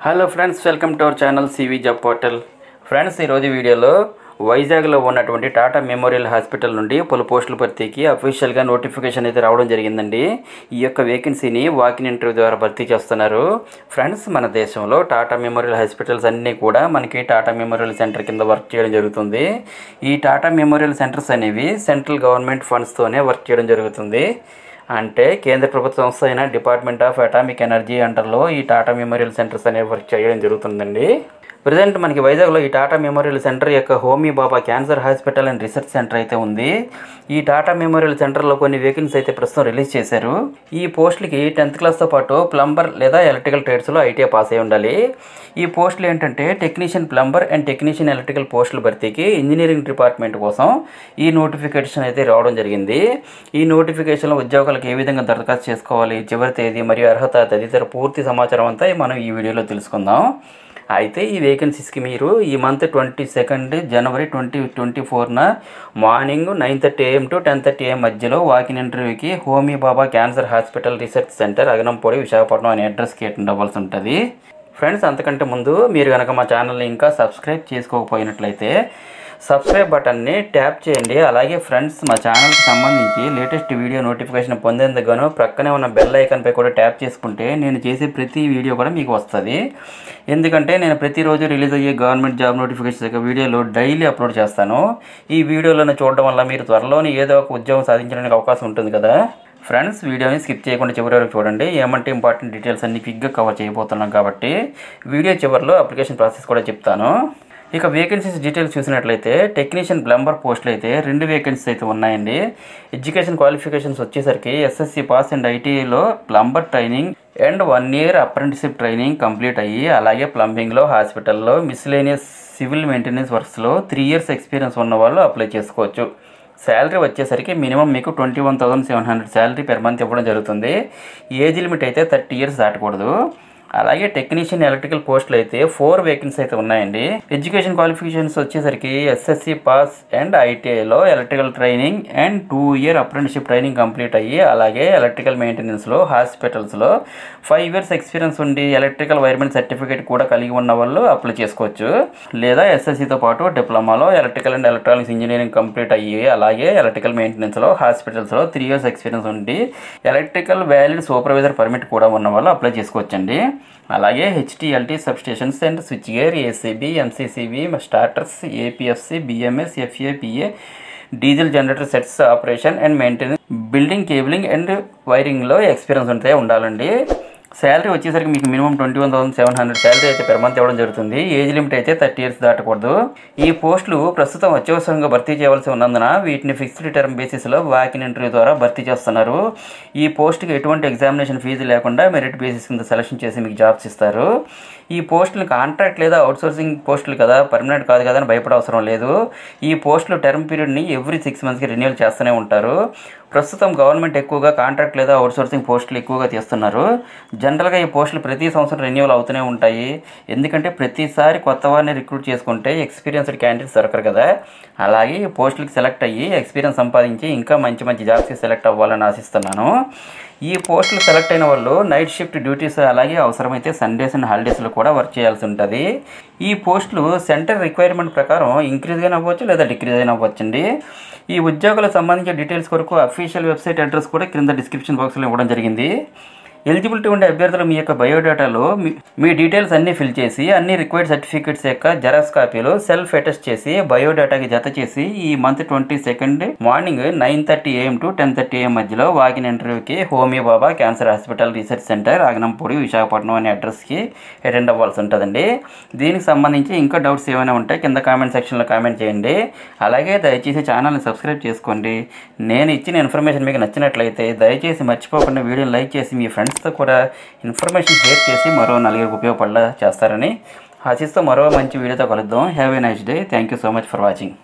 Hello friends, welcome to our channel CV job portal. Friends, ఈరోజు వీడియోలో వైజాగ్లో ఉన్నటువంటి టాటా మెమోరియల్ హాస్పిటల్ నుండి పలు పోస్టుల భర్తీకి అఫీషియల్గా నోటిఫికేషన్ అయితే రావడం జరిగిందండి. ఈ యొక్క వేకెన్సీని వాకిన్ ఇంటర్వ్యూ ద్వారా భర్తీ చేస్తున్నారు. ఫ్రెండ్స్, మన దేశంలో టాటా మెమోరియల్ హాస్పిటల్స్ అన్నీ కూడా మనకి టాటా మెమోరియల్ సెంటర్ కింద వర్క్ చేయడం జరుగుతుంది. ఈ టాటా మెమోరియల్ సెంటర్స్ అనేవి సెంట్రల్ గవర్నమెంట్ ఫండ్స్తోనే వర్క్ చేయడం జరుగుతుంది. అంటే కేంద్ర ప్రభుత్వ సంస్థ అయిన డిపార్ట్మెంట్ ఆఫ్ అటామిక్ ఎనర్జీ అండర్లో ఈ టాటా మెమోరియల్ సెంటర్స్ అనేవి వర్క్ చేయడం జరుగుతుందండి. ప్రజెంట్ మనకి వైజాగ్లో ఈ టాటా మెమోరియల్ సెంటర్ యొక్క Homi Bhabha cancer hospital and research centre అయితే ఉంది. ఈ టాటా మెమోరియల్ సెంటర్లో కొన్ని వేకెన్సీ అయితే ప్రస్తుతం రిలీజ్ చేశారు. ఈ పోస్టులకి 10th క్లాస్తో పాటు ప్లంబర్ లేదా ఎలక్ట్రికల్ ట్రేడ్స్లో ఐటీఐ పాస్ అయి ఉండాలి. ఈ పోస్టులు ఏంటంటే technician plumber and technician electrical పోస్టుల భర్తీకి ఇంజనీరింగ్ డిపార్ట్మెంట్ కోసం ఈ నోటిఫికేషన్ అయితే రావడం జరిగింది. ఈ నోటిఫికేషన్లో ఉద్యోగాలకు ఏ విధంగా దరఖాస్తు చేసుకోవాలి, చివరి తేదీ మరియు అర్హత తదితర పూర్తి సమాచారం అంతా మనం ఈ వీడియోలో తెలుసుకుందాం. అయితే ఈ వేకెన్సీస్కి మీరు ఈ మంత్ 22 జనవరి 2024 మార్నింగ్ 9:30 AM to 10:30 AM మధ్యలో వాకిన్ ఇంటర్వ్యూకి Homi Bhabha cancer hospital research centre, Aganampudi, Visakhapatnam అనే అడ్రస్కి అటెండ్ అవ్వాల్సి ఉంటుంది. ఫ్రెండ్స్, అంతకంటే ముందు మీరు కనుక మా ఛానల్ని ఇంకా సబ్స్క్రైబ్ చేసుకోకపోయినట్లయితే సబ్స్క్రైబ్ బటన్ని ట్యాప్ చేయండి. అలాగే ఫ్రెండ్స్, మా ఛానల్కి సంబంధించి లేటెస్ట్ వీడియో నోటిఫికేషన్ పొందేందుకు గాను ప్రక్కనే ఉన్న బెల్ ఐకాన్పై కూడా ట్యాప్ చేసుకుంటే నేను చేసే ప్రతి వీడియో కూడా మీకు వస్తుంది. ఎందుకంటే నేను ప్రతిరోజు రిలీజ్ అయ్యే గవర్నమెంట్ జాబ్ నోటిఫికేషన్ యొక్క వీడియోలు డైలీ అప్లోడ్ చేస్తాను. ఈ వీడియోలను చూడడం వల్ల మీరు త్వరలోనే ఏదో ఒక ఉద్యోగం సాధించడానికి అవకాశం ఉంటుంది కదా. ఫ్రెండ్స్, వీడియోని స్కిప్ చేయకుండా చివరి వరకు చూడండి. ఏమంటే ఇంపార్టెంట్ డీటెయిల్స్ అన్ని క్విక్గా కవర్ చేయబోతున్నాం కాబట్టి వీడియో చివరిలో అప్లికేషన్ ప్రాసెస్ కూడా చెప్తాను. ఇక వేకెన్సీస్ డీటెయిల్స్ చూసినట్లయితే టెక్నీషియన్ ప్లంబర్ పోస్టులు అయితే 2 వేకెన్సీస్ అయితే ఉన్నాయండి. ఎడ్యుకేషన్ క్వాలిఫికేషన్స్ వచ్చేసరికి ఎస్ఎస్సి పాస్ అండ్ ఐటీఐలో plumber training and 1 year apprenticeship training complete అయ్యి, అలాగే ప్లంబింగ్లో, హాస్పిటల్లో, మిస్లేనియస్ సివిల్ మెయింటెనెన్స్ వర్క్స్లో 3 years ఎక్స్పీరియన్స్ ఉన్న వాళ్ళు అప్లై చేసుకోవచ్చు. శాలరీ వచ్చేసరికి మినిమం మీకు 21,700 శాలరీ పెర్ మంత్ ఇవ్వడం జరుగుతుంది. ఏజ్ లిమిట్ అయితే 30 years దాటకూడదు. అలాగే టెక్నీషియన్ ఎలక్ట్రికల్ పోస్టులు అయితే 4 వేకెన్సీ అయితే ఉన్నాయండి. ఎడ్యుకేషన్ క్వాలిఫికేషన్స్ వచ్చేసరికి ఎస్ఎస్సి పాస్ అండ్ ఐటీఐలో electrical training and 2 year apprenticeship training complete అయ్యి, అలాగే ఎలక్ట్రికల్ మెయింటెనెన్స్లో, హాస్పిటల్స్లో 5 years ఎక్స్పీరియన్స్ ఉండి ఎలక్ట్రికల్ వైర్మెంట్ సర్టిఫికేట్ కూడా కలిగి ఉన్న వాళ్ళు అప్లై చేసుకోవచ్చు. లేదా ఎస్ఎస్సితో పాటు డిప్లొమాలో electrical and electronics engineering complete అయ్యి, అలాగే ఎలక్ట్రికల్ మెయింటెనెన్స్లో, హాస్పిటల్స్లో 3 years ఎక్స్పీరియన్స్ ఉండి ఎలక్ట్రికల్ వ్యాలిడ్ సూపర్వైజర్ పర్మిట్ కూడా ఉన్న వాళ్ళు అప్లై చేసుకోవచ్చండి. అలాగే HT LT substations and switch gear, ACB, MCCB, starters, APFC, BMS, FAPA, diesel generator sets operation and maintenance, building cabling and వైరింగ్లో ఎక్స్పీరియన్స్ ఉంటే ఉండాలండి. శాలరీ వచ్చేసరికి మీకు మినిమం 21,700 శాలరీ అయితే పెర్ మంత్ ఇవ్వడం జరుగుతుంది. ఏజ్ లిమిట్ అయితే 30 years దాటకూడదు. ఈ పోస్టులు ప్రస్తుతం అత్యవసరంగా భర్తీ చేయవలసి ఉన్నందున వీటిని ఫిక్స్డ్ టర్మ్ బేసిస్లో వాకిన్ ఇంటర్వ్యూ ద్వారా భర్తీ చేస్తున్నారు. ఈ పోస్టుకి ఎటువంటి ఎగ్జామినేషన్ ఫీజు లేకుండా మెరిట్ బేసిస్ కింద సెలెక్షన్ చేసి మీకు జాబ్స్ ఇస్తారు. ఈ పోస్టులు కాంట్రాక్ట్ లేదా అవుట్సోర్సింగ్ పోస్టులు కదా, పర్మనెంట్ కాదు కదా అని భయపడే అవసరం లేదు. ఈ పోస్టులు టర్మ్ పీరియడ్ని ఎవ్రీ 6 monthsకి రెన్యూవల్ చేస్తూనే ఉంటారు. ప్రస్తుతం గవర్నమెంట్ ఎక్కువగా కాంట్రాక్ట్ లేదా అవుట్సోర్సింగ్ పోస్టులు ఎక్కువగా తీస్తున్నారు. జనరల్గా ఈ పోస్టులు ప్రతి సంవత్సరం రెన్యూవల్ అవుతూనే ఉంటాయి. ఎందుకంటే ప్రతిసారి కొత్త వారిని రిక్రూట్ చేసుకుంటే ఎక్స్పీరియన్స్డ్ క్యాండిడేట్స్ దొరకరు కదా. అలాగే ఈ పోస్టులకి సెలెక్ట్ అయ్యి ఎక్స్పీరియన్స్ సంపాదించి ఇంకా మంచి జాబ్స్కి సెలెక్ట్ అవ్వాలని ఆశిస్తున్నాను. ఈ పోస్టులు సెలెక్ట్ అయిన వాళ్ళు నైట్ షిఫ్ట్ డ్యూటీస్, అలాగే అవసరమైతే సండేస్ అండ్ హాలిడేస్లో కూడా వర్క్ చేయాల్సి ఉంటుంది. ఈ పోస్టులు సెంటర్ రిక్వైర్మెంట్ ప్రకారం ఇంక్రీజ్ అయినా అవ్వచ్చు లేదా డిక్రీజ్ అయినా అవ్వచ్చండి. ఈ ఉద్యోగాలకు సంబంధించిన డీటెయిల్స్ కొరకు అఫీషియల్ వెబ్సైట్ అడ్రస్ కూడా కింద డిస్క్రిప్షన్ బాక్స్లో ఇవ్వడం జరిగింది. ఎలిజిబిలిటీ ఉండే అభ్యర్థులు మీ యొక్క బయోడేటాలో మీ డీటెయిల్స్ అన్నీ ఫిల్ చేసి అన్ని రిక్వైర్డ్ సర్టిఫికేట్స్ యొక్క జెరాక్స్ కాపీలు సెల్ఫ్ అటెస్ట్ చేసి బయోడేటాకి జత చేసి ఈ month 22 morning 9:30 AM to 10:30 AM మధ్యలో వాకిన్ ఇంటర్వ్యూకి Homi Bhabha cancer hospital research centre, Aganampudi, Visakhapatnam అనే అడ్రస్కి అటెండ్ అవ్వాల్సి ఉంటుందండి. దీనికి సంబంధించి ఇంకా డౌట్స్ ఏమైనా ఉంటే కింద కామెంట్ సెక్షన్లో కామెంట్ చేయండి. అలాగే దయచేసి ఛానల్ని సబ్స్క్రైబ్ చేసుకోండి. నేను ఇచ్చిన ఇన్ఫర్మేషన్ మీకు నచ్చినట్లయితే దయచేసి మర్చిపోకుండా వీడియోని లైక్ చేసి మీ ఫ్రెండ్స్తో కూడా ఇన్ఫర్మేషన్ షేర్ చేసి మరో 4 ఉపయోగపడేలా చేస్తారని ఆశిస్తూ మరో మంచి వీడియోతో కలుద్దాం. Have a nice day. Thank you so much for watching.